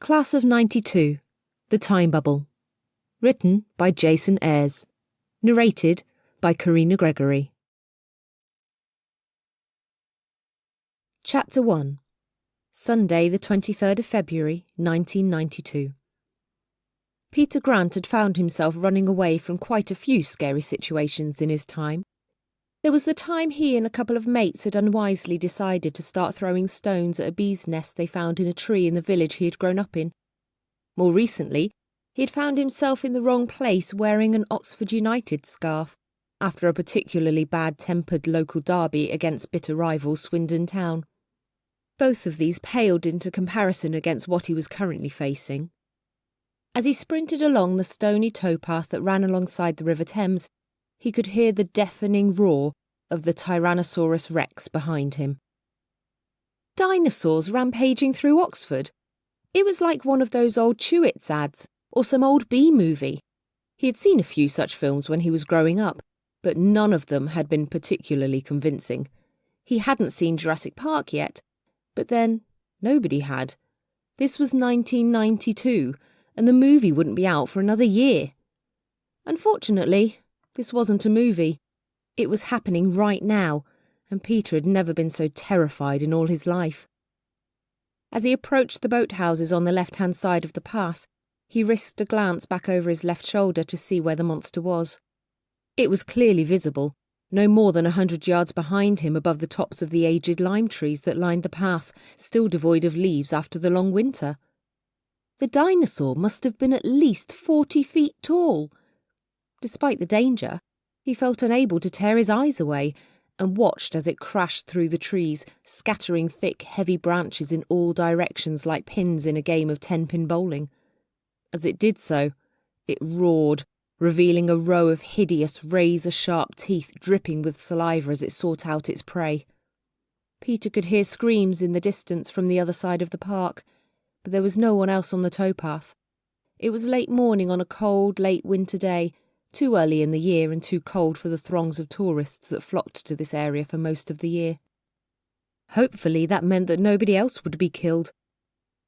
Class of 92, The Time Bubble. Written by Jason Ayres. Narrated by Karena Gregory. Chapter 1. Sunday, the 23rd of February, 1992. Peter Grant had found himself running away from quite a few scary situations in his time. There was the time he and a couple of mates had unwisely decided to start throwing stones at a bee's nest they found in a tree in the village he had grown up in. More recently, he had found himself in the wrong place wearing an Oxford United scarf after a particularly bad-tempered local derby against bitter rival Swindon Town. Both of these paled into comparison against what he was currently facing. As he sprinted along the stony towpath that ran alongside the River Thames, he could hear the deafening roar of the Tyrannosaurus Rex behind him. Dinosaurs rampaging through Oxford? It was like one of those old Chewits ads, or some old B-movie. He had seen a few such films when he was growing up, but none of them had been particularly convincing. He hadn't seen Jurassic Park yet, but then nobody had. This was 1992, and the movie wouldn't be out for another year. Unfortunately, this wasn't a movie. It was happening right now, and Peter had never been so terrified in all his life. As he approached the boathouses on the left-hand side of the path, he risked a glance back over his left shoulder to see where the monster was. It was clearly visible, no more than 100 yards behind him above the tops of the aged lime trees that lined the path, still devoid of leaves after the long winter. The dinosaur must have been at least 40 feet tall. Despite the danger, he felt unable to tear his eyes away and watched as it crashed through the trees, scattering thick, heavy branches in all directions like pins in a game of 10-pin bowling. As it did so, it roared, revealing a row of hideous, razor-sharp teeth dripping with saliva as it sought out its prey. Peter could hear screams in the distance from the other side of the park, but there was no one else on the towpath. It was late morning on a cold, late winter day, too early in the year and too cold for the throngs of tourists that flocked to this area for most of the year. Hopefully that meant that nobody else would be killed,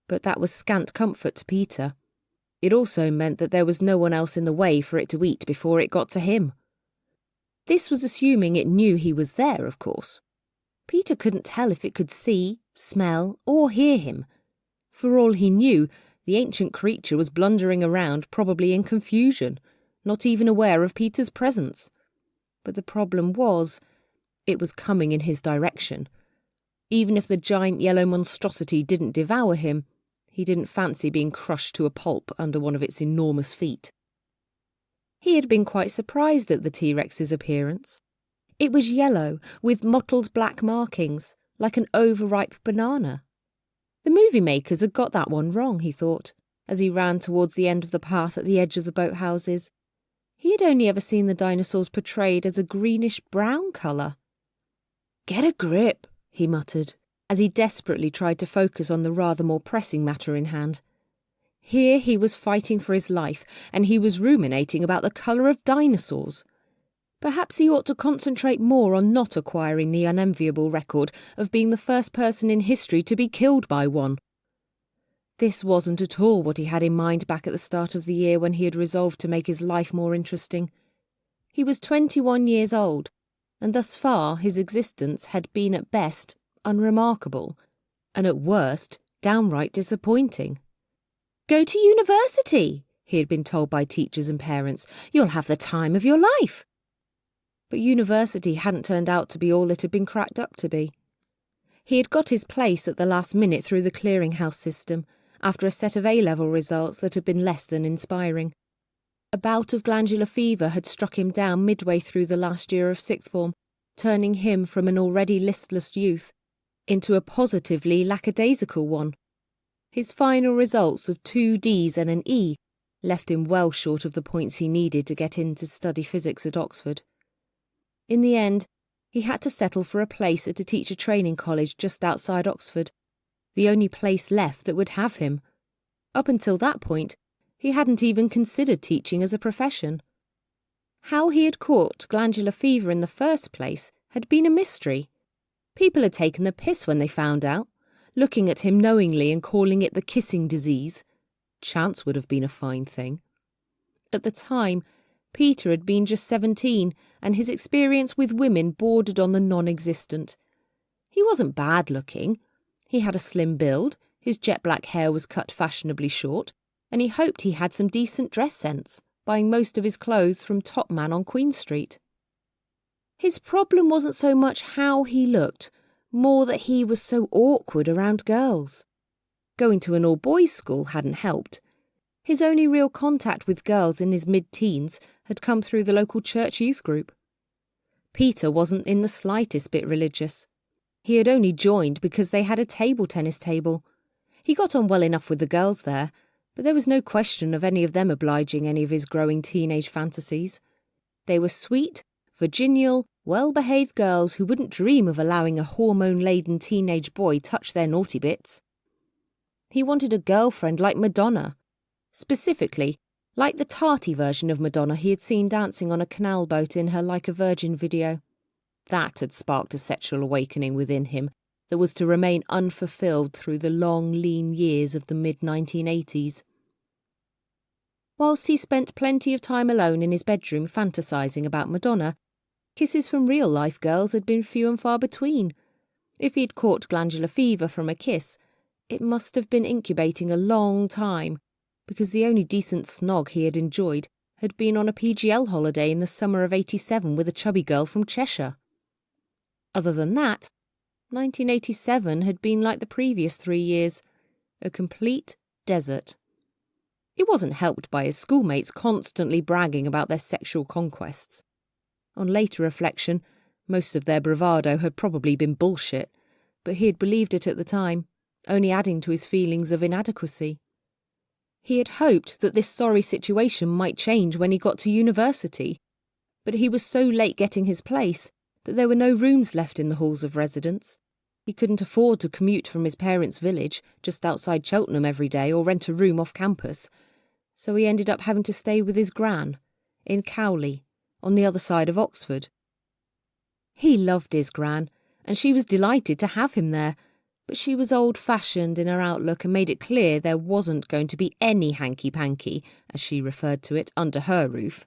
but that was scant comfort to Peter. It also meant that there was no one else in the way for it to eat before it got to him. This was assuming it knew he was there, of course. Peter couldn't tell if it could see, smell, or hear him. For all he knew, the ancient creature was blundering around, probably in confusion, not even aware of Peter's presence. But the problem was, it was coming in his direction. Even if the giant yellow monstrosity didn't devour him, he didn't fancy being crushed to a pulp under one of its enormous feet. He had been quite surprised at the T-Rex's appearance. It was yellow, with mottled black markings, like an overripe banana. The movie makers had got that one wrong, he thought, as he ran towards the end of the path at the edge of the boathouses. He had only ever seen the dinosaurs portrayed as a greenish-brown colour. "Get a grip," he muttered, as he desperately tried to focus on the rather more pressing matter in hand. Here he was fighting for his life, and he was ruminating about the colour of dinosaurs. Perhaps he ought to concentrate more on not acquiring the unenviable record of being the first person in history to be killed by one. This wasn't at all what he had in mind back at the start of the year when he had resolved to make his life more interesting. He was 21 years old, and thus far his existence had been at best unremarkable, and at worst downright disappointing. "Go to university," he had been told by teachers and parents. "You'll have the time of your life." But university hadn't turned out to be all it had been cracked up to be. He had got his place at the last minute through the clearinghouse system, after a set of A-level results that had been less than inspiring. A bout of glandular fever had struck him down midway through the last year of sixth form, turning him from an already listless youth into a positively lackadaisical one. His final results of 2 Ds and an E left him well short of the points he needed to get in to study physics at Oxford. In the end, he had to settle for a place at a teacher training college just outside Oxford, the only place left that would have him. Up until that point, he hadn't even considered teaching as a profession. How he had caught glandular fever in the first place had been a mystery. People had taken the piss when they found out, looking at him knowingly and calling it the kissing disease. Chance would have been a fine thing. At the time, Peter had been just 17, and his experience with women bordered on the non-existent. He wasn't bad-looking. He had a slim build, his jet-black hair was cut fashionably short, and he hoped he had some decent dress sense, buying most of his clothes from Top Man on Queen Street. His problem wasn't so much how he looked, more that he was so awkward around girls. Going to an all-boys school hadn't helped. His only real contact with girls in his mid-teens had come through the local church youth group. Peter wasn't in the slightest bit religious. He had only joined because they had a table tennis table. He got on well enough with the girls there, but there was no question of any of them obliging any of his growing teenage fantasies. They were sweet, virginal, well-behaved girls who wouldn't dream of allowing a hormone-laden teenage boy touch their naughty bits. He wanted a girlfriend like Madonna. Specifically, like the tarty version of Madonna he had seen dancing on a canal boat in her Like a Virgin video. That had sparked a sexual awakening within him that was to remain unfulfilled through the long, lean years of the mid-1980s. Whilst he spent plenty of time alone in his bedroom fantasising about Madonna, kisses from real-life girls had been few and far between. If he had caught glandular fever from a kiss, it must have been incubating a long time, because the only decent snog he had enjoyed had been on a PGL holiday in the summer of '87 with a chubby girl from Cheshire. Other than that, 1987 had been like the previous 3 years, a complete desert. It wasn't helped by his schoolmates constantly bragging about their sexual conquests. On later reflection, most of their bravado had probably been bullshit, but he had believed it at the time, only adding to his feelings of inadequacy. He had hoped that this sorry situation might change when he got to university, but he was so late getting his place that there were no rooms left in the halls of residence. He couldn't afford to commute from his parents' village just outside Cheltenham every day or rent a room off campus, so he ended up having to stay with his gran, in Cowley, on the other side of Oxford. He loved his gran, and she was delighted to have him there, but she was old-fashioned in her outlook and made it clear there wasn't going to be any hanky-panky, as she referred to it, under her roof.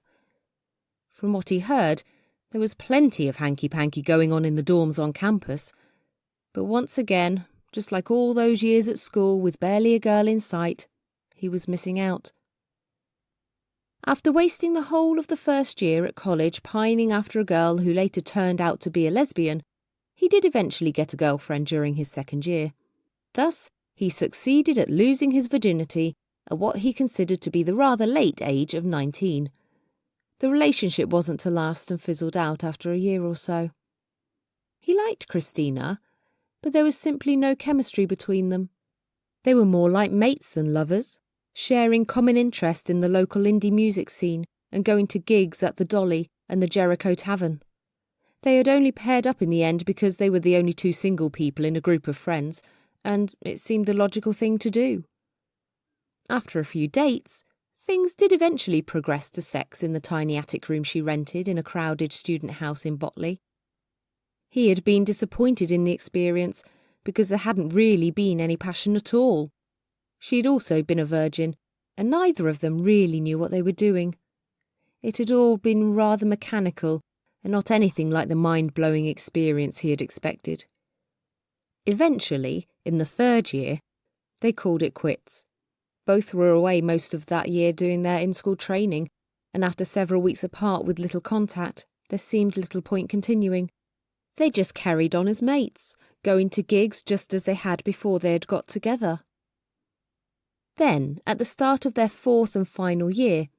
From what he heard, there was plenty of hanky-panky going on in the dorms on campus, but once again, just like all those years at school with barely a girl in sight, he was missing out. After wasting the whole of the first year at college pining after a girl who later turned out to be a lesbian, he did eventually get a girlfriend during his second year. Thus, he succeeded at losing his virginity at what he considered to be the rather late age of 19. The relationship wasn't to last and fizzled out after a year or so. He liked Christina, but there was simply no chemistry between them. They were more like mates than lovers, sharing common interest in the local indie music scene and going to gigs at the Dolly and the Jericho Tavern. They had only paired up in the end because they were the only two single people in a group of friends, and it seemed the logical thing to do. After a few dates, things did eventually progress to sex in the tiny attic room she rented in a crowded student house in Botley. He had been disappointed in the experience because there hadn't really been any passion at all. She had also been a virgin, and neither of them really knew what they were doing. It had all been rather mechanical, and not anything like the mind-blowing experience he had expected. Eventually, in the third year, they called it quits. Both were away most of that year doing their in-school training, and after several weeks apart with little contact, there seemed little point continuing. They just carried on as mates, going to gigs just as they had before they had got together. Then, at the start of their fourth and final year,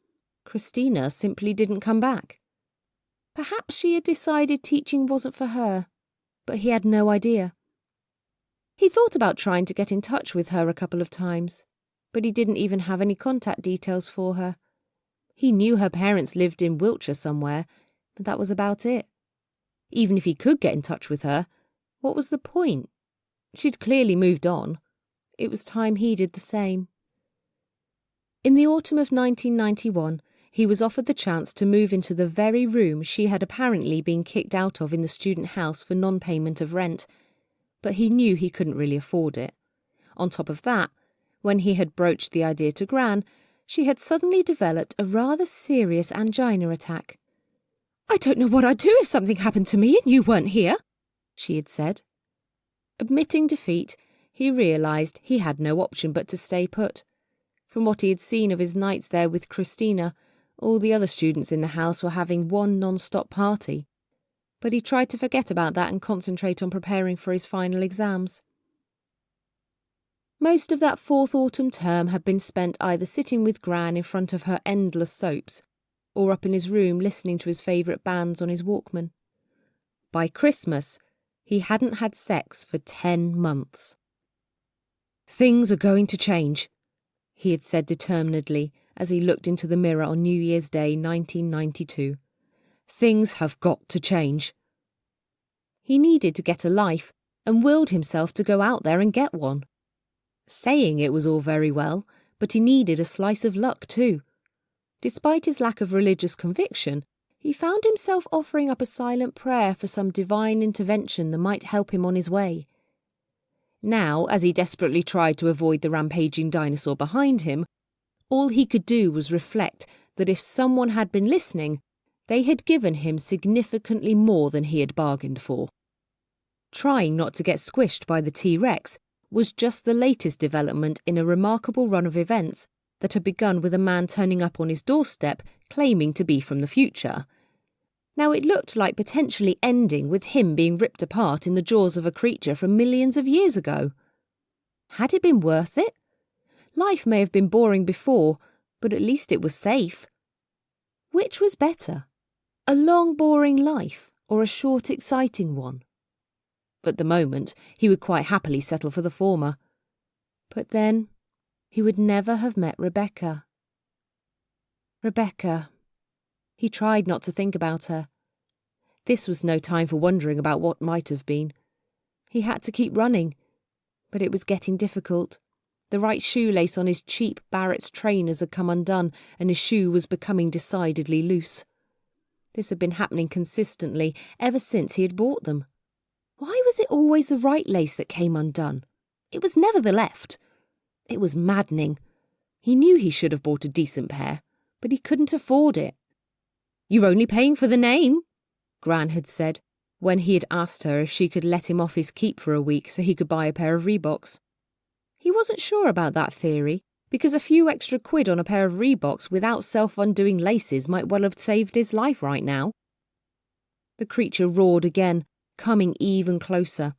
Christina simply didn't come back. Perhaps she had decided teaching wasn't for her, but he had no idea. He thought about trying to get in touch with her a couple of times, but he didn't even have any contact details for her. He knew her parents lived in Wiltshire somewhere, but that was about it. Even if he could get in touch with her, what was the point? She'd clearly moved on. It was time he did the same. In the autumn of 1991, he was offered the chance to move into the very room she had apparently been kicked out of in the student house for non-payment of rent, but he knew he couldn't really afford it. On top of that, when he had broached the idea to Gran, she had suddenly developed a rather serious angina attack. "I don't know what I'd do if something happened to me and you weren't here," she had said. Admitting defeat, he realised he had no option but to stay put. From what he had seen of his nights there with Christina, all the other students in the house were having one non-stop party. But he tried to forget about that and concentrate on preparing for his final exams. Most of that fourth autumn term had been spent either sitting with Gran in front of her endless soaps, or up in his room listening to his favourite bands on his Walkman. By Christmas, he hadn't had sex for 10 months. "Things are going to change," he had said determinedly as he looked into the mirror on New Year's Day 1992. "Things have got to change." He needed to get a life and willed himself to go out there and get one. Saying it was all very well, but he needed a slice of luck too. Despite his lack of religious conviction, he found himself offering up a silent prayer for some divine intervention that might help him on his way. Now, as he desperately tried to avoid the rampaging dinosaur behind him, all he could do was reflect that if someone had been listening, they had given him significantly more than he had bargained for. Trying not to get squished by the T-Rex was just the latest development in a remarkable run of events that had begun with a man turning up on his doorstep claiming to be from the future. Now it looked like potentially ending with him being ripped apart in the jaws of a creature from millions of years ago. Had it been worth it? Life may have been boring before, but at least it was safe. Which was better? A long, boring life or a short, exciting one? At the moment, he would quite happily settle for the former. But then, he would never have met Rebecca. Rebecca. He tried not to think about her. This was no time for wondering about what might have been. He had to keep running, but it was getting difficult. The right shoelace on his cheap Barrett's trainers had come undone, and his shoe was becoming decidedly loose. This had been happening consistently ever since he had bought them. Why was it always the right lace that came undone? It was never the left. It was maddening. He knew he should have bought a decent pair, but he couldn't afford it. "You're only paying for the name," Gran had said, when he had asked her if she could let him off his keep for a week so he could buy a pair of Reeboks. He wasn't sure about that theory, because a few extra quid on a pair of Reeboks without self-undoing laces might well have saved his life right now. The creature roared again, coming even closer.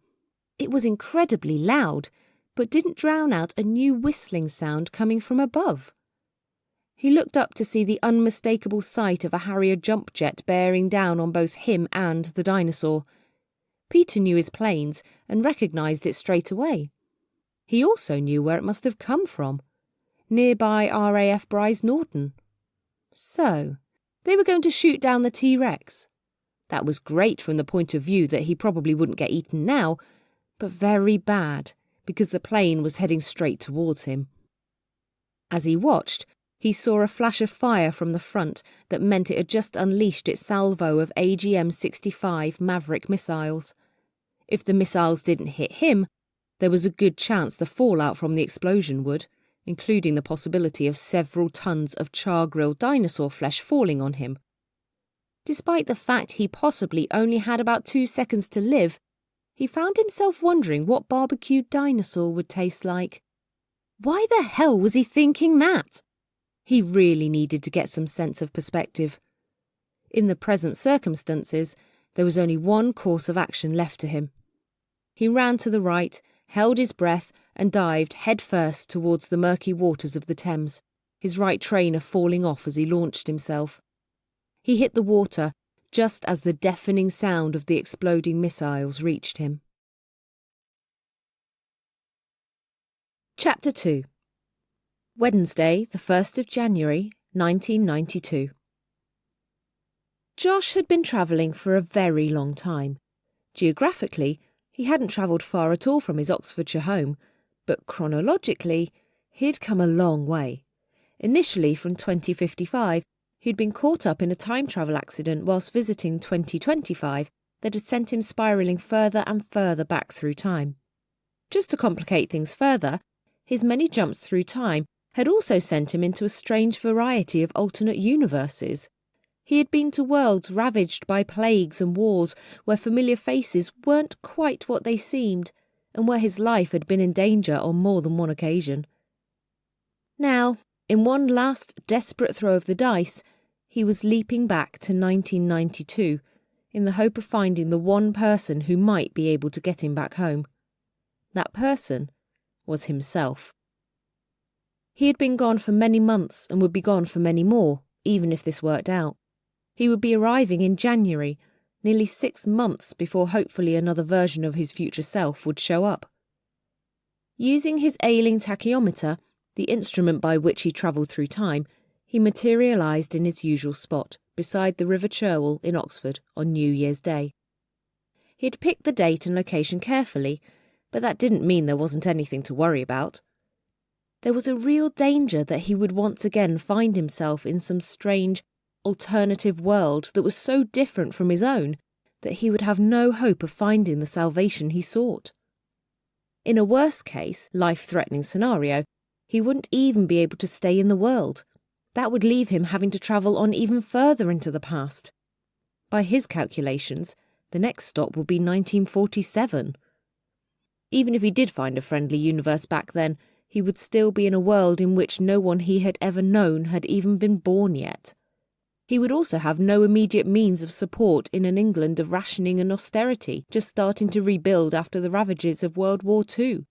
It was incredibly loud, but didn't drown out a new whistling sound coming from above. He looked up to see the unmistakable sight of a Harrier jump jet bearing down on both him and the dinosaur. Peter knew his planes and recognised it straight away. He also knew where it must have come from. Nearby RAF Bryce Norton. So, they were going to shoot down the T-Rex. That was great from the point of view that he probably wouldn't get eaten now, but very bad because the plane was heading straight towards him. As he watched, he saw a flash of fire from the front that meant it had just unleashed its salvo of AGM-65 Maverick missiles. If the missiles didn't hit him, there was a good chance the fallout from the explosion would, including the possibility of several tons of char-grilled dinosaur flesh falling on him. Despite the fact he possibly only had about 2 seconds to live, he found himself wondering what barbecued dinosaur would taste like. Why the hell was he thinking that? He really needed to get some sense of perspective. In the present circumstances, there was only one course of action left to him. He ran to the right, held his breath, and dived headfirst towards the murky waters of the Thames, his right trainer falling off as he launched himself. He hit the water just as the deafening sound of the exploding missiles reached him. Chapter 2. Wednesday, the 1st of January, 1992. Josh had been travelling for a very long time. Geographically, he hadn't travelled far at all from his Oxfordshire home, but chronologically, he'd come a long way. Initially from 2055, he'd been caught up in a time travel accident whilst visiting 2025 that had sent him spiralling further and further back through time. Just to complicate things further, his many jumps through time had also sent him into a strange variety of alternate universes. He had been to worlds ravaged by plagues and wars, where familiar faces weren't quite what they seemed, and where his life had been in danger on more than one occasion. Now, in one last desperate throw of the dice, he was leaping back to 1992, in the hope of finding the one person who might be able to get him back home. That person was himself. He had been gone for many months and would be gone for many more, even if this worked out. He would be arriving in January, nearly 6 months before hopefully another version of his future self would show up. Using his ailing tachyometer, the instrument by which he travelled through time, he materialised in his usual spot, beside the River Cherwell in Oxford on New Year's Day. He had picked the date and location carefully, but that didn't mean there wasn't anything to worry about. There was a real danger that he would once again find himself in some strange, alternative world that was so different from his own that he would have no hope of finding the salvation he sought. In a worst-case, life-threatening scenario, he wouldn't even be able to stay in the world. That would leave him having to travel on even further into the past. By his calculations, the next stop would be 1947. Even if he did find a friendly universe back then, he would still be in a world in which no one he had ever known had even been born yet. He would also have no immediate means of support in an England of rationing and austerity, just starting to rebuild after the ravages of World War II.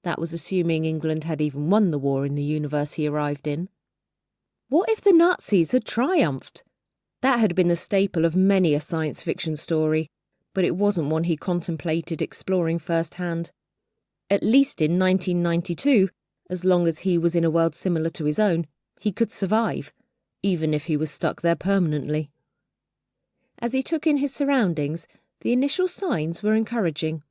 That was assuming England had even won the war in the universe he arrived in. What if the Nazis had triumphed? That had been the staple of many a science fiction story, but it wasn't one he contemplated exploring firsthand. At least in 1992, as long as he was in a world similar to his own, he could survive, even if he was stuck there permanently. As he took in his surroundings, the initial signs were encouraging.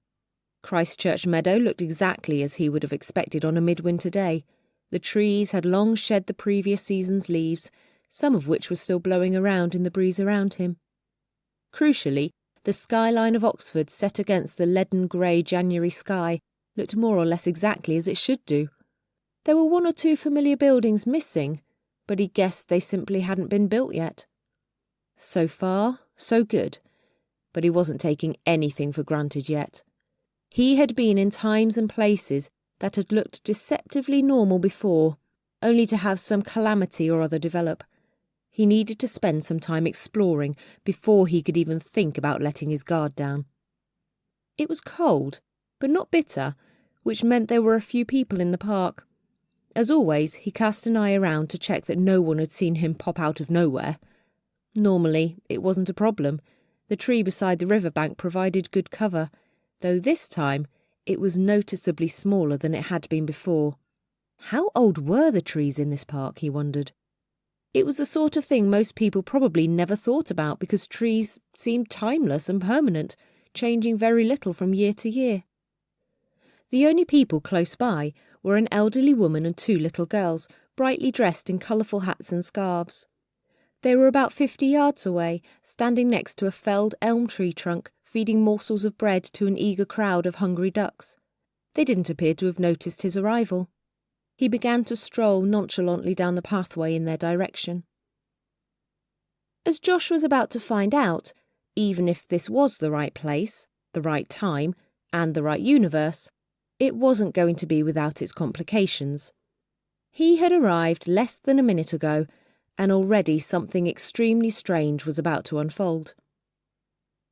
Christchurch Meadow looked exactly as he would have expected on a midwinter day. The trees had long shed the previous season's leaves, some of which were still blowing around in the breeze around him. Crucially, the skyline of Oxford set against the leaden grey January sky looked more or less exactly as it should do. There were 1 or 2 familiar buildings missing, but he guessed they simply hadn't been built yet. So far, so good, but he wasn't taking anything for granted yet. He had been in times and places that had looked deceptively normal before, only to have some calamity or other develop. He needed to spend some time exploring before he could even think about letting his guard down. It was cold, but not bitter, which meant there were a few people in the park. As always, he cast an eye around to check that no one had seen him pop out of nowhere. Normally, it wasn't a problem. The tree beside the riverbank provided good cover, though this time it was noticeably smaller than it had been before. How old were the trees in this park, he wondered. It was the sort of thing most people probably never thought about because trees seemed timeless and permanent, changing very little from year to year. The only people close by were an elderly woman and 2 little girls, brightly dressed in colourful hats and scarves. They were about 50 yards away, standing next to a felled elm tree trunk, feeding morsels of bread to an eager crowd of hungry ducks. They didn't appear to have noticed his arrival. He began to stroll nonchalantly down the pathway in their direction. As Josh was about to find out, even if this was the right place, the right time, and the right universe, it wasn't going to be without its complications. He had arrived less than a minute ago, and already something extremely strange was about to unfold.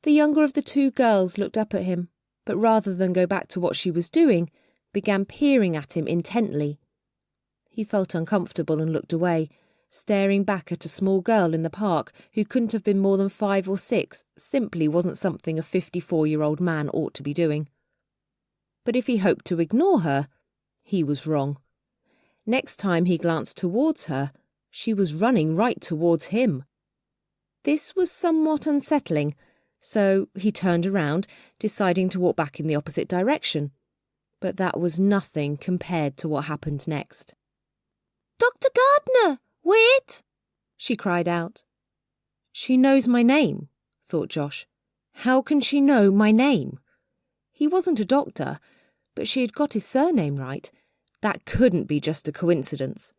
The younger of the 2 girls looked up at him, but rather than go back to what she was doing, began peering at him intently. He felt uncomfortable and looked away, staring back at a small girl in the park who couldn't have been more than 5 or 6, simply wasn't something a 54-year-old man ought to be doing. But if he hoped to ignore her, he was wrong. Next time he glanced towards her, she was running right towards him. This was somewhat unsettling, so he turned around, deciding to walk back in the opposite direction. But that was nothing compared to what happened next. "Dr. Gardner, wait!" she cried out. She knows my name, thought Josh. How can she know my name? He wasn't a doctor, but she had got his surname right. That couldn't be just a coincidence.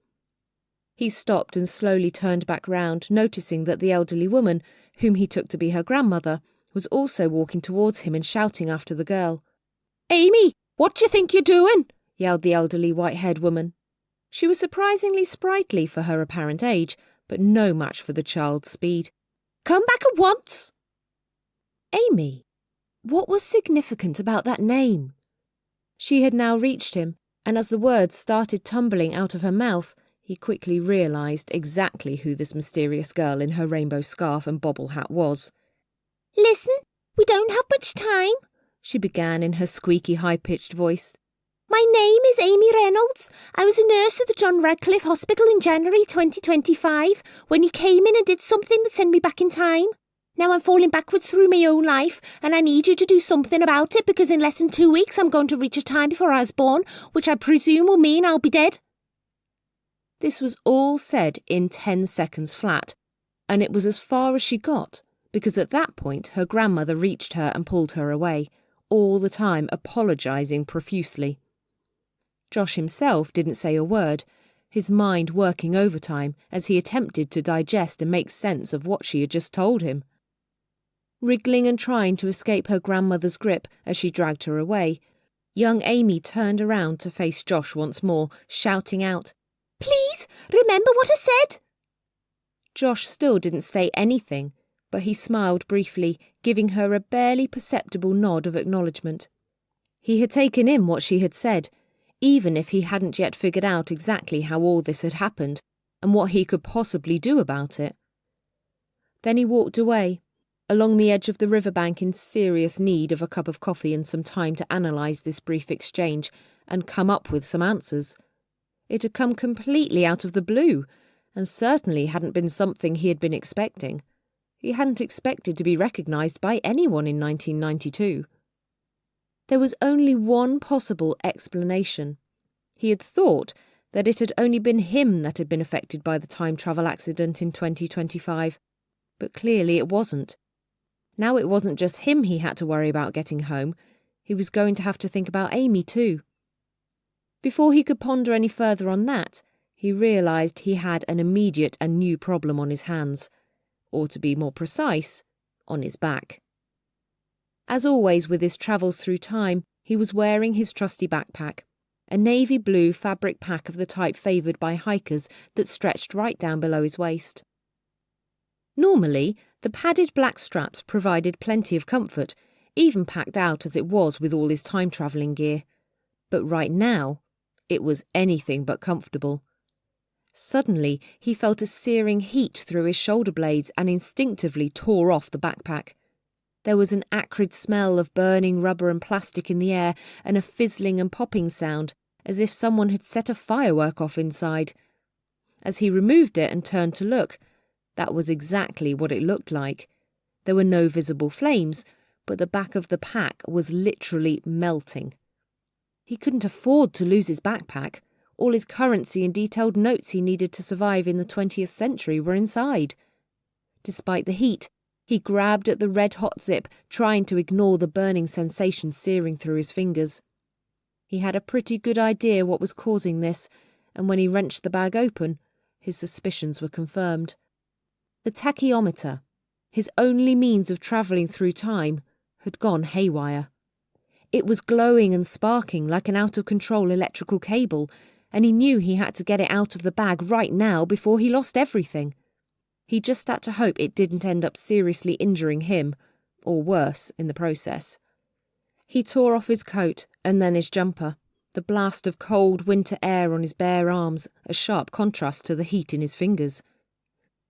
He stopped and slowly turned back round, noticing that the elderly woman, whom he took to be her grandmother, was also walking towards him and shouting after the girl. "Amy, what do you think you're doing?" yelled the elderly white-haired woman. She was surprisingly sprightly for her apparent age, but no match for the child's speed. "Come back at once!" Amy. What was significant about that name? She had now reached him, and as the words started tumbling out of her mouth, he quickly realised exactly who this mysterious girl in her rainbow scarf and bobble hat was. "Listen, we don't have much time," she began in her squeaky, high-pitched voice. "My name is Amy Reynolds. I was a nurse at the John Radcliffe Hospital in January 2025 when you came in and did something that sent me back in time. Now I'm falling backwards through my own life, and I need you to do something about it because in less than 2 weeks I'm going to reach a time before I was born, which I presume will mean I'll be dead." This was all said in 10 seconds flat, and it was as far as she got, because at that point her grandmother reached her and pulled her away, all the time apologising profusely. Josh himself didn't say a word, his mind working overtime as he attempted to digest and make sense of what she had just told him. Wriggling and trying to escape her grandmother's grip as she dragged her away, young Amy turned around to face Josh once more, shouting out, "Please, remember what I said!" Josh still didn't say anything, but he smiled briefly, giving her a barely perceptible nod of acknowledgement. He had taken in what she had said, even if he hadn't yet figured out exactly how all this had happened and what he could possibly do about it. Then he walked away, along the edge of the riverbank in serious need of a cup of coffee and some time to analyse this brief exchange and come up with some answers. It had come completely out of the blue, and certainly hadn't been something he had been expecting. He hadn't expected to be recognised by anyone in 1992. There was only one possible explanation. He had thought that it had only been him that had been affected by the time travel accident in 2025, but clearly it wasn't. Now it wasn't just him he had to worry about getting home, he was going to have to think about Amy too. Before he could ponder any further on that, he realised he had an immediate and new problem on his hands, or to be more precise, on his back. As always with his travels through time, he was wearing his trusty backpack, a navy blue fabric pack of the type favoured by hikers that stretched right down below his waist. Normally, the padded black straps provided plenty of comfort, even packed out as it was with all his time-travelling gear. But right now, it was anything but comfortable. Suddenly, he felt a searing heat through his shoulder blades and instinctively tore off the backpack. There was an acrid smell of burning rubber and plastic in the air and a fizzling and popping sound, as if someone had set a firework off inside. As he removed it and turned to look, that was exactly what it looked like. There were no visible flames, but the back of the pack was literally melting. He couldn't afford to lose his backpack. All his currency and detailed notes he needed to survive in the 20th century were inside. Despite the heat, he grabbed at the red-hot zip, trying to ignore the burning sensation searing through his fingers. He had a pretty good idea what was causing this, and when he wrenched the bag open, his suspicions were confirmed. The tachyometer, his only means of travelling through time, had gone haywire. It was glowing and sparking like an out-of-control electrical cable, and he knew he had to get it out of the bag right now before he lost everything. He just had to hope it didn't end up seriously injuring him, or worse, in the process. He tore off his coat and then his jumper, the blast of cold winter air on his bare arms a sharp contrast to the heat in his fingers.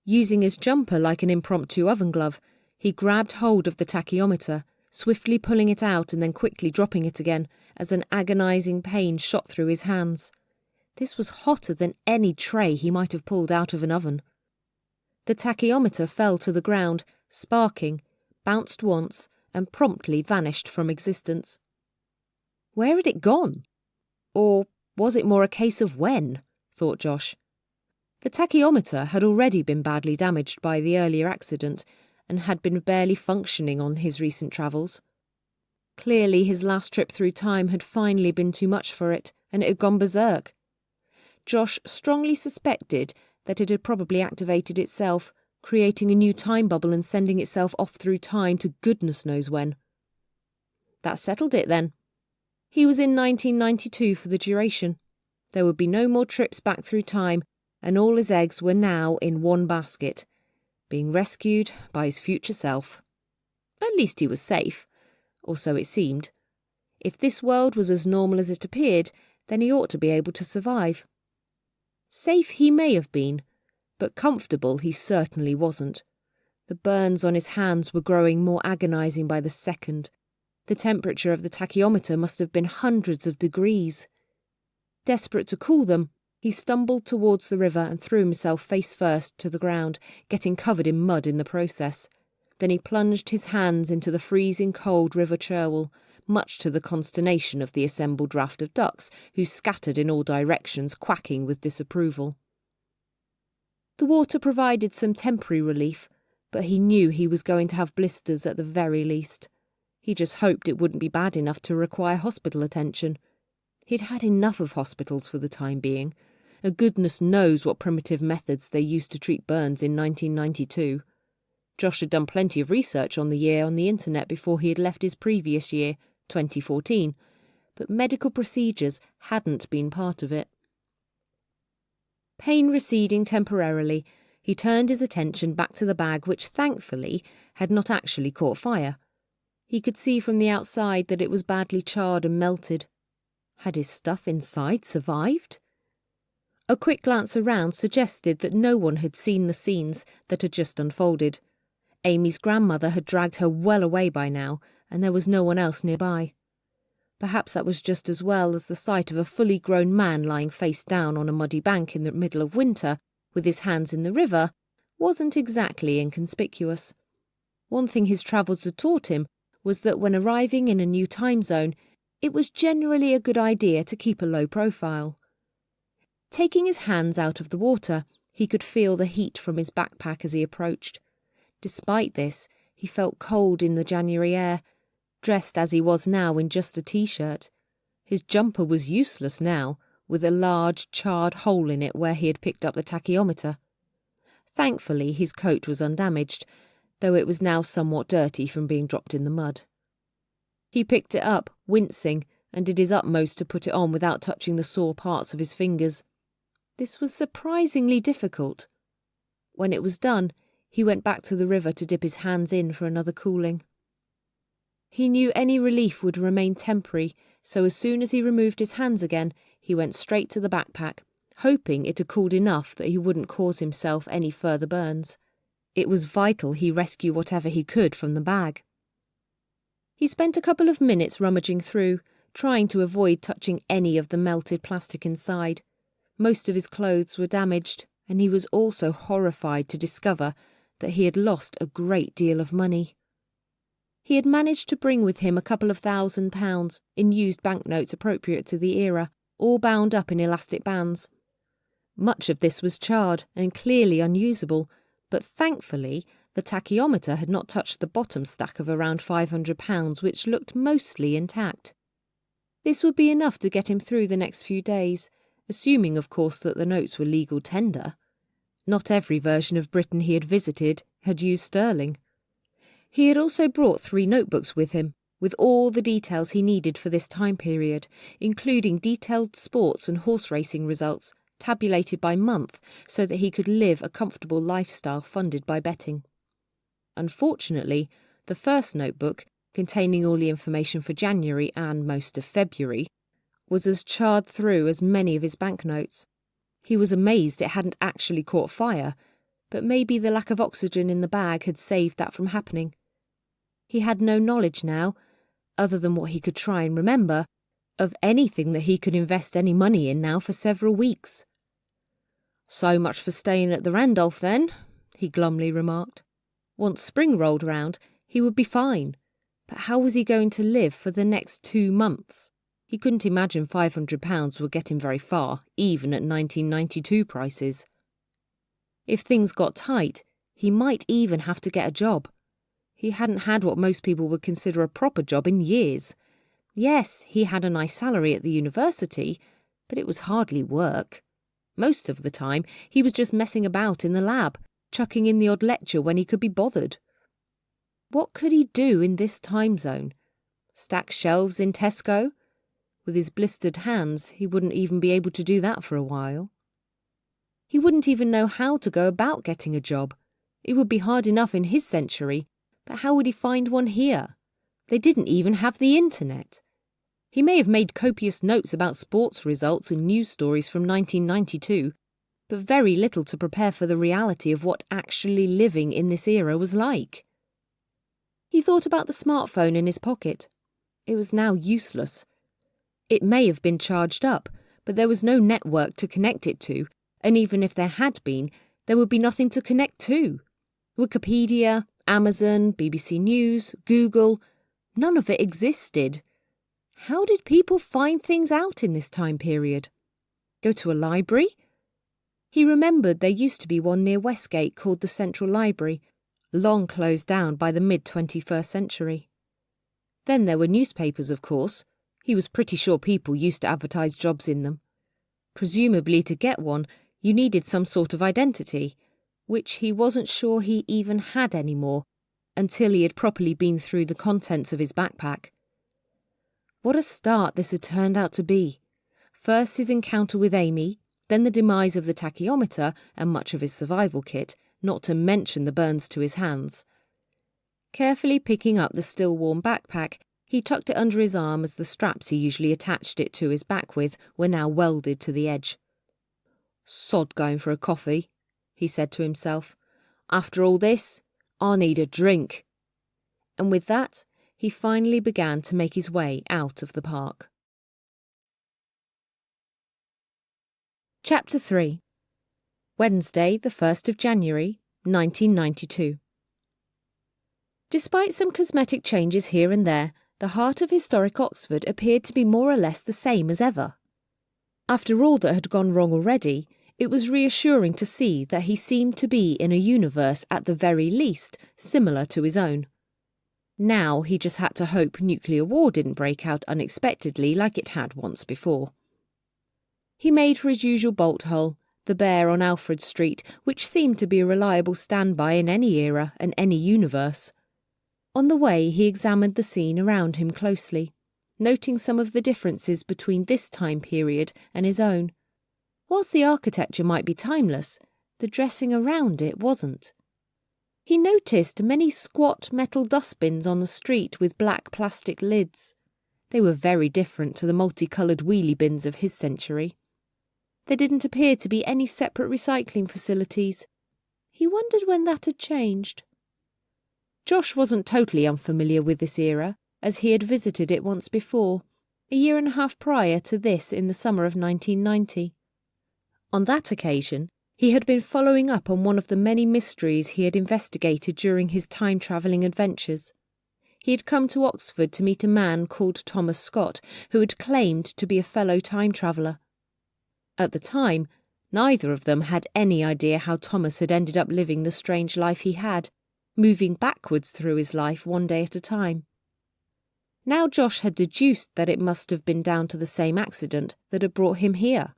Using his jumper like an impromptu oven glove, he grabbed hold of the tachyometer, swiftly pulling it out and then quickly dropping it again as an agonising pain shot through his hands. This was hotter than any tray he might have pulled out of an oven. The tachyometer fell to the ground, sparking, bounced once, and promptly vanished from existence. Where had it gone? Or was it more a case of when? Thought Josh. The tachyometer had already been badly damaged by the earlier accident and had been barely functioning on his recent travels. Clearly his last trip through time had finally been too much for it, and it had gone berserk. Josh strongly suspected that it had probably activated itself, creating a new time bubble and sending itself off through time to goodness knows when. That settled it then. He was in 1992 for the duration. There would be no more trips back through time, and all his eggs were now in one basket, being rescued by his future self. At least he was safe, or so it seemed. If this world was as normal as it appeared, then he ought to be able to survive. Safe he may have been, but comfortable he certainly wasn't. The burns on his hands were growing more agonising by the second. The temperature of the tachyometer must have been hundreds of degrees. Desperate to cool them, he stumbled towards the river and threw himself face first to the ground, getting covered in mud in the process. Then he plunged his hands into the freezing cold river churl, much to the consternation of the assembled raft of ducks, who scattered in all directions, quacking with disapproval. The water provided some temporary relief, but he knew he was going to have blisters at the very least. He just hoped it wouldn't be bad enough to require hospital attention. He'd had enough of hospitals for the time being, and goodness knows what primitive methods they used to treat burns in 1992. Josh had done plenty of research on the year on the internet before he had left his previous year, 2014, but medical procedures hadn't been part of it. Pain receding temporarily, he turned his attention back to the bag, which thankfully had not actually caught fire. He could see from the outside that it was badly charred and melted. Had his stuff inside survived? A quick glance around suggested that no one had seen the scenes that had just unfolded. Amy's grandmother had dragged her well away by now, and there was no one else nearby. Perhaps that was just as well, as the sight of a fully grown man lying face down on a muddy bank in the middle of winter, with his hands in the river, wasn't exactly inconspicuous. One thing his travels had taught him was that when arriving in a new time zone, it was generally a good idea to keep a low profile. Taking his hands out of the water, he could feel the heat from his backpack as he approached. Despite this, he felt cold in the January air, dressed as he was now in just a t-shirt. His jumper was useless now, with a large charred hole in it where he had picked up the tachyometer. Thankfully, his coat was undamaged, though it was now somewhat dirty from being dropped in the mud. He picked it up, wincing, and did his utmost to put it on without touching the sore parts of his fingers. This was surprisingly difficult. When it was done, he went back to the river to dip his hands in for another cooling. He knew any relief would remain temporary, so as soon as he removed his hands again, he went straight to the backpack, hoping it had cooled enough that he wouldn't cause himself any further burns. It was vital he rescue whatever he could from the bag. He spent a couple of minutes rummaging through, trying to avoid touching any of the melted plastic inside. Most of his clothes were damaged, and he was also horrified to discover that he had lost a great deal of money. He had managed to bring with him a couple of £1,000 in used banknotes appropriate to the era, all bound up in elastic bands. Much of this was charred and clearly unusable, but thankfully the tachyometer had not touched the bottom stack of around £500, which looked mostly intact. This would be enough to get him through the next few days, assuming of course that the notes were legal tender. Not every version of Britain he had visited had used sterling. He had also brought 3 notebooks with him, with all the details he needed for this time period, including detailed sports and horse racing results, tabulated by month so that he could live a comfortable lifestyle funded by betting. Unfortunately, the first notebook, containing all the information for January and most of February, was as charred through as many of his banknotes. He was amazed it hadn't actually caught fire, but maybe the lack of oxygen in the bag had saved that from happening. He had no knowledge now, other than what he could try and remember, of anything that he could invest any money in now for several weeks. "So much for staying at the Randolph, then," he glumly remarked. Once spring rolled round, he would be fine. But how was he going to live for the next 2 months? He couldn't imagine £500 would get him very far, even at 1992 prices. If things got tight, he might even have to get a job. He hadn't had what most people would consider a proper job in years. Yes, he had a nice salary at the university, but it was hardly work. Most of the time, he was just messing about in the lab, chucking in the odd lecture when he could be bothered. What could he do in this time zone? Stack shelves in Tesco? With his blistered hands, he wouldn't even be able to do that for a while. He wouldn't even know how to go about getting a job. It would be hard enough in his century, but how would he find one here? They didn't even have the internet. He may have made copious notes about sports results and news stories from 1992, but very little to prepare for the reality of what actually living in this era was like. He thought about the smartphone in his pocket. It was now useless. It may have been charged up, but there was no network to connect it to, and even if there had been, there would be nothing to connect to. Wikipedia, Amazon, BBC News, Google, none of it existed. How did people find things out in this time period? Go to a library? He remembered there used to be one near Westgate called the Central Library, long closed down by the mid-21st century. Then there were newspapers, of course. He was pretty sure people used to advertise jobs in them. Presumably to get one, you needed some sort of identity, which he wasn't sure he even had anymore until he had properly been through the contents of his backpack. What a start this had turned out to be. First his encounter with Amy, then the demise of the tachyometer and much of his survival kit, not to mention the burns to his hands. Carefully picking up the still warm backpack, he tucked it under his arm as the straps he usually attached it to his back with were now welded to the edge. "Sod going for a coffee," he said to himself. "After all this, I need a drink." And with that, he finally began to make his way out of the park. Chapter 3. Wednesday, the 1st of January, 1992. Despite some cosmetic changes here and there, the heart of historic Oxford appeared to be more or less the same as ever. After all that had gone wrong already, it was reassuring to see that he seemed to be in a universe at the very least similar to his own. Now he just had to hope nuclear war didn't break out unexpectedly like it had once before. He made for his usual bolt hole, the Bear on Alfred Street, which seemed to be a reliable standby in any era and any universe. On the way he examined the scene around him closely, noting some of the differences between this time period and his own. Whilst the architecture might be timeless, the dressing around it wasn't. He noticed many squat metal dustbins on the street with black plastic lids. They were very different to the multicoloured wheelie bins of his century. There didn't appear to be any separate recycling facilities. He wondered when that had changed. Josh wasn't totally unfamiliar with this era, as he had visited it once before, a year and a half prior to this in the summer of 1990. On that occasion, he had been following up on one of the many mysteries he had investigated during his time-travelling adventures. He had come to Oxford to meet a man called Thomas Scott, who had claimed to be a fellow time-traveller. At the time, neither of them had any idea how Thomas had ended up living the strange life he had, moving backwards through his life one day at a time. Now Josh had deduced that it must have been down to the same accident that had brought him here.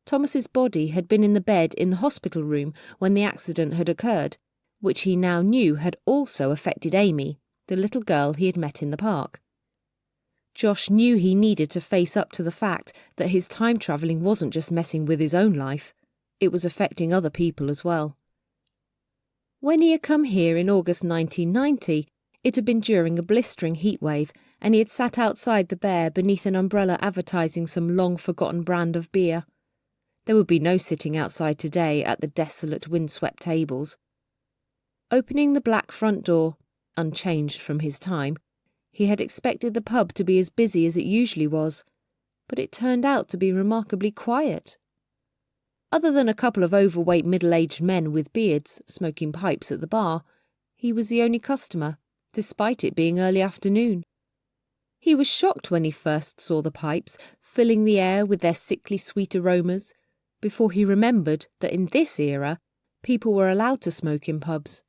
Thomas's body had been in the bed in the hospital room when the accident had occurred, which he now knew had also affected Amy, the little girl he had met in the park. Josh knew he needed to face up to the fact that his time-travelling wasn't just messing with his own life, it was affecting other people as well. When he had come here in August 1990, it had been during a blistering heatwave, and he had sat outside the Bear beneath an umbrella advertising some long-forgotten brand of beer. There would be no sitting outside today at the desolate windswept tables. Opening the black front door, unchanged from his time, he had expected the pub to be as busy as it usually was, but it turned out to be remarkably quiet. Other than a couple of overweight middle-aged men with beards smoking pipes at the bar, he was the only customer, despite it being early afternoon. He was shocked when he first saw the pipes, filling the air with their sickly sweet aromas, before he remembered that in this era, people were allowed to smoke in pubs.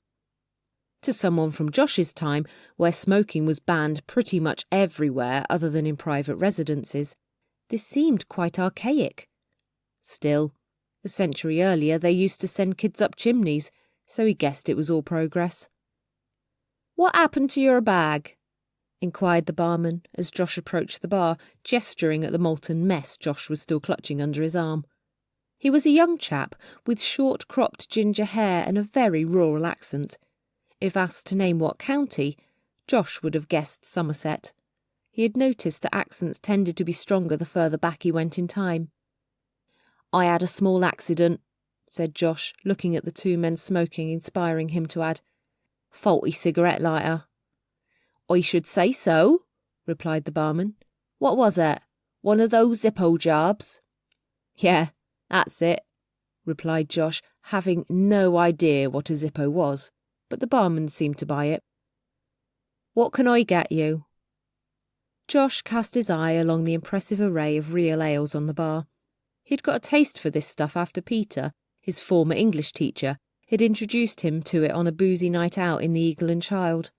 To someone from Josh's time, where smoking was banned pretty much everywhere other than in private residences, this seemed quite archaic. Still, a century earlier they used to send kids up chimneys, so he guessed it was all progress. "What happened to your bag?" inquired the barman as Josh approached the bar, gesturing at the molten mess Josh was still clutching under his arm. He was a young chap with short cropped ginger hair and a very rural accent. If asked to name what county, Josh would have guessed Somerset. He had noticed that accents tended to be stronger the further back he went in time. "I had a small accident," said Josh, looking at the two men smoking, inspiring him to add, "Faulty cigarette lighter." "I should say so," replied the barman. "What was it? One of those Zippo jobs?" "Yeah, that's it," replied Josh, having no idea what a Zippo was, but the barman seemed to buy it. "What can I get you?" Josh cast his eye along the impressive array of real ales on the bar. He'd got a taste for this stuff after Peter, his former English teacher, had introduced him to it on a boozy night out in the Eagle and Child.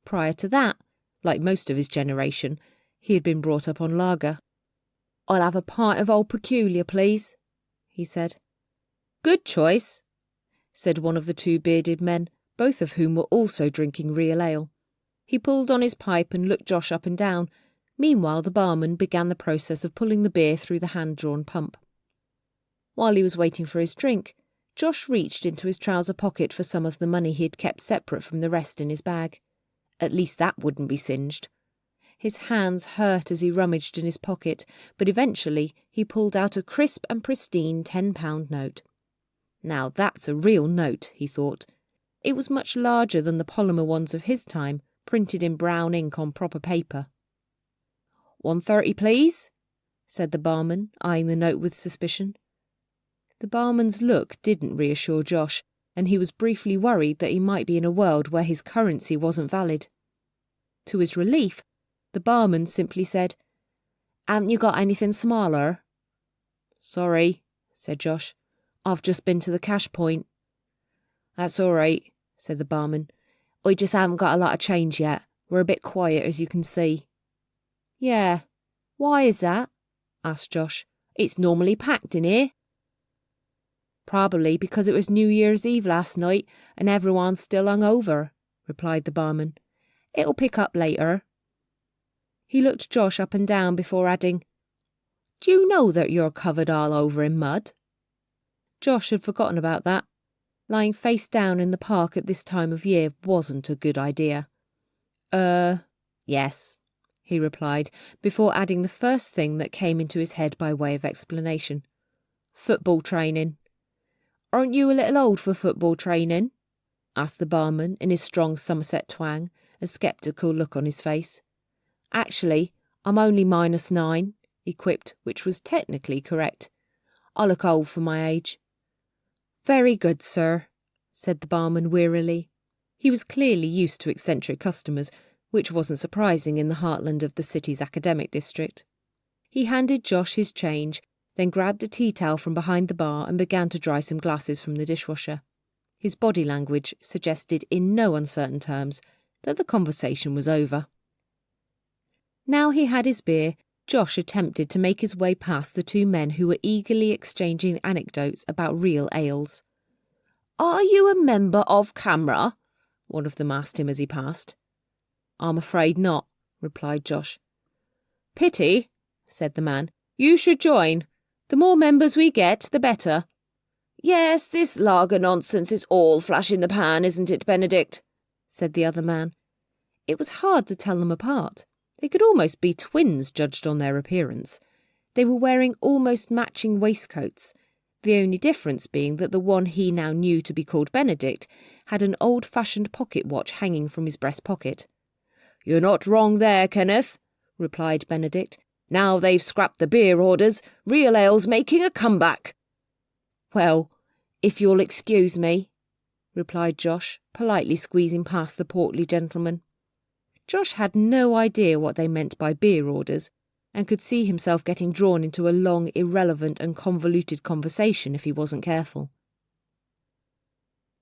Prior to that, like most of his generation, he had been brought up on lager. "I'll have a pint of Old Peculiar, please," he said. "Good choice," said one of the two bearded men, both of whom were also drinking real ale. He pulled on his pipe and looked Josh up and down. Meanwhile, the barman began the process of pulling the beer through the hand-drawn pump. While he was waiting for his drink, Josh reached into his trouser pocket for some of the money he had kept separate from the rest in his bag. At least that wouldn't be singed. His hands hurt as he rummaged in his pocket, but eventually he pulled out a crisp and pristine £10 note. Now that's a real note, he thought. It was much larger than the polymer ones of his time, printed in brown ink on proper paper. "1.30, please," said the barman, eyeing the note with suspicion. The barman's look didn't reassure Josh, and he was briefly worried that he might be in a world where his currency wasn't valid. To his relief, the barman simply said, "Haven't you got anything smaller?" "Sorry," said Josh. "I've just been to the cash point." "That's all right," said the barman. "I just haven't got a lot of change yet. We're a bit quiet, as you can see." "Yeah. Why is that?" asked Josh. "It's normally packed in here." "Probably because it was New Year's Eve last night and everyone's still hungover," replied the barman. "It'll pick up later." He looked Josh up and down before adding, "Do you know that you're covered all over in mud?" Josh had forgotten about that. Lying face down in the park at this time of year wasn't a good idea. Yes," he replied, before adding the first thing that came into his head by way of explanation. "Football training." "Aren't you a little old for football training?" asked the barman in his strong Somerset twang, a sceptical look on his face. "Actually, I'm only -9, he quipped, which was technically correct. "I look old for my age." "Very good, sir," said the barman wearily. He was clearly used to eccentric customers, which wasn't surprising in the heartland of the city's academic district. He handed Josh his change, then grabbed a tea towel from behind the bar and began to dry some glasses from the dishwasher. His body language suggested in no uncertain terms that the conversation was over. Now he had his beer, Josh attempted to make his way past the two men who were eagerly exchanging anecdotes about real ales. "Are you a member of Camera?" one of them asked him as he passed. "I'm afraid not," replied Josh. "Pity," said the man. "You should join. The more members we get, the better." "Yes, this lager nonsense is all flash in the pan, isn't it, Benedict?" said the other man. It was hard to tell them apart. They could almost be twins judged on their appearance. They were wearing almost matching waistcoats, the only difference being that the one he now knew to be called Benedict had an old-fashioned pocket watch hanging from his breast pocket. "You're not wrong there, Kenneth," replied Benedict. "Now they've scrapped the beer orders, real ale's making a comeback." "Well, if you'll excuse me," replied Josh, politely squeezing past the portly gentleman. Josh had no idea what they meant by beer orders, and could see himself getting drawn into a long, irrelevant and convoluted conversation if he wasn't careful.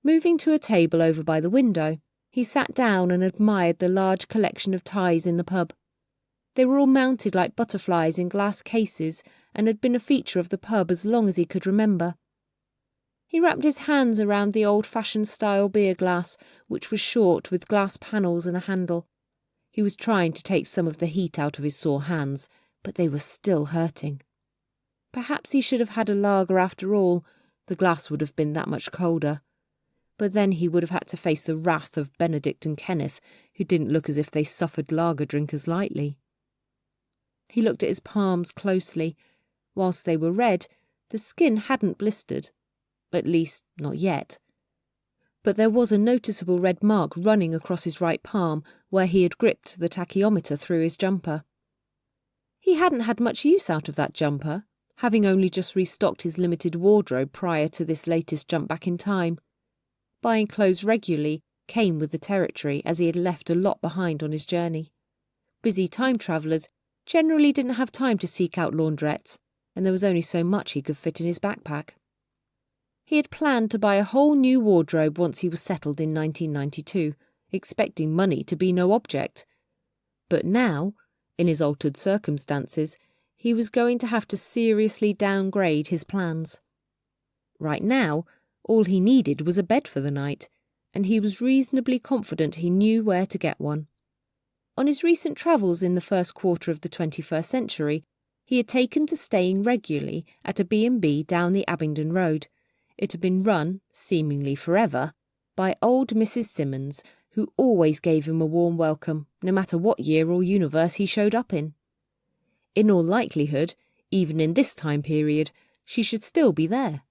Moving to a table over by the window, He sat down and admired the large collection of ties in the pub. They were all mounted like butterflies in glass cases and had been a feature of the pub as long as he could remember. He wrapped his hands around the old-fashioned style beer glass, which was short with glass panels and a handle. He was trying to take some of the heat out of his sore hands, but they were still hurting. Perhaps he should have had a lager after all. The glass would have been that much colder. But then he would have had to face the wrath of Benedict and Kenneth, who didn't look as if they suffered lager drinkers lightly. He looked at his palms closely. Whilst they were red, the skin hadn't blistered. At least, not yet. But there was a noticeable red mark running across his right palm where he had gripped the tachyometer through his jumper. He hadn't had much use out of that jumper, having only just restocked his limited wardrobe prior to this latest jump back in time. Buying clothes regularly came with the territory, as he had left a lot behind on his journey. Busy time travellers generally didn't have time to seek out laundrettes, and there was only so much he could fit in his backpack. He had planned to buy a whole new wardrobe once he was settled in 1992, expecting money to be no object. But now, in his altered circumstances, he was going to have to seriously downgrade his plans. Right now, all he needed was a bed for the night, and he was reasonably confident he knew where to get one. On his recent travels in the first quarter of the 21st century, he had taken to staying regularly at a B&B down the Abingdon Road. It had been run, seemingly forever, by old Mrs. Simmons, who always gave him a warm welcome, no matter what year or universe he showed up in. In all likelihood, even in this time period, she should still be there.